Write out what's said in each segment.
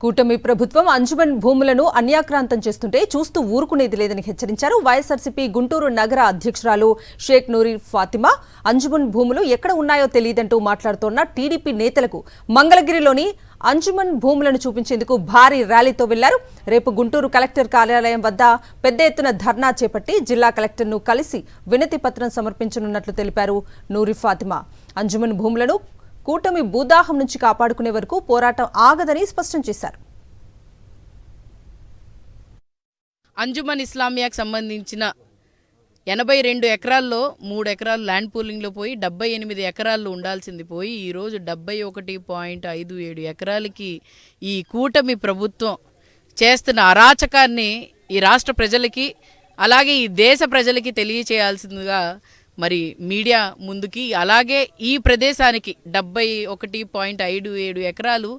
కూటమి ప్రభుత్వం అంజుమన్ భూములను అన్యాక్రాంతం చేస్తుంటే చూస్తూ ఊరుకునేది లేదని హెచ్చరించారు వైఎస్ఆర్సీపీ గుంటూరు నగర అధ్యక్షురాలు షేక్ నూరి ఫాతిమా. అంజుమన్ భూములు ఎక్కడ ఉన్నాయో తెలియదంటూ మాట్లాడుతోన్న టీడీపీ నేతలకు మంగళగిరిలోని అంజుమన్ భూములను చూపించేందుకు భారీ ర్యాలీతో వెళ్లారు. రేపు గుంటూరు కలెక్టర్ కార్యాలయం వద్ద పెద్ద ఎత్తున ధర్నా చేపట్టి జిల్లా కలెక్టర్ను కలిసి వినతి పత్రం సమర్పించనున్నట్లు తెలిపారు నూరి ఫాతిమా. అంజుమన్ భూములను కూటమి భూదాహం నుంచి కాపాడుకునే వరకు పోరాటం ఆగదని స్పష్టం చేశారు. అంజుమన్ ఇస్లామియాకు సంబంధించిన 82 ఎకరాల్లో 3 ఎకరాలు ల్యాండ్ పూలింగ్లో పోయి 78 ఎకరాల్లో ఉండాల్సింది పోయి ఈరోజు 71.57 ఎకరాలకి ఈ కూటమి ప్రభుత్వం చేస్తున్న అరాచకాన్ని ఈ రాష్ట్ర ప్రజలకి అలాగే ఈ దేశ ప్రజలకి తెలియచేయాల్సిందిగా మరి మీడియా ముందుకి, అలాగే ఈ ప్రదేశానికి 71.57 ఎకరాలు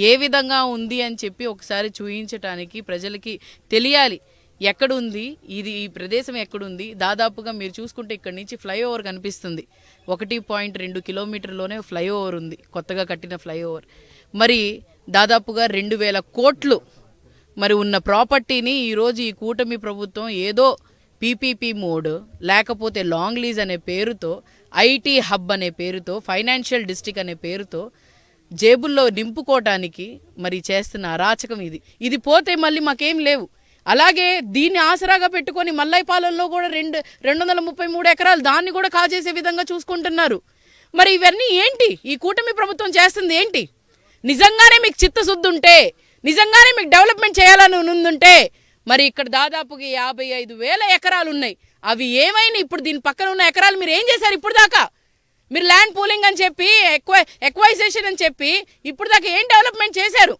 ఏ విధంగా ఉంది అని చెప్పి ఒకసారి చూపించడానికి ప్రజలకి తెలియాలి. ఎక్కడుంది ఇది, ఈ ప్రదేశం ఎక్కడుంది. దాదాపుగా మీరు చూసుకుంటే ఇక్కడి నుంచి ఫ్లైఓవర్ కనిపిస్తుంది. 1.2 కిలోమీటర్లోనే ఫ్లైఓవర్ ఉంది, కొత్తగా కట్టిన ఫ్లైఓవర్. మరి దాదాపుగా 2000 కోట్లు మరి ఉన్న ప్రాపర్టీని ఈరోజు ఈ కూటమి ప్రభుత్వం ఏదో పీపీపీ మోడ్, లేకపోతే లాంగ్ లీజ్ అనే పేరుతో, ఐటీ హబ్ అనే పేరుతో, ఫైనాన్షియల్ డిస్ట్రిక్ట్ అనే పేరుతో జేబుల్లో నింపుకోవటానికి మరి చేస్తున్న అరాచకం ఇది. ఇది పోతే మళ్ళీ మాకేం లేవు. అలాగే దీన్ని ఆసరాగా పెట్టుకొని మల్లైపాలెంలో కూడా 233 ఎకరాలు దాన్ని కూడా కాజేసే విధంగా చూసుకుంటున్నారు. మరి ఇవన్నీ ఏంటి? ఈ కూటమి ప్రభుత్వం చేస్తుంది ఏంటి? నిజంగానే మీకు చిత్తశుద్ధి ఉంటే, నిజంగానే మీకు డెవలప్మెంట్ చేయాలని ఉందుంటే మరి ఇక్కడ దాదాపుగా 55,000 ఎకరాలు ఉన్నాయి. అవి ఏమైనా ఇప్పుడు దీని పక్కన ఉన్న ఎకరాలు మీరు ఏం చేశారు? ఇప్పుడు దాకా మీరు ల్యాండ్ పూలింగ్ అని చెప్పి, ఎక్వైజేషన్ అని చెప్పి ఇప్పుడు దాకా ఏం డెవలప్మెంట్ చేశారు?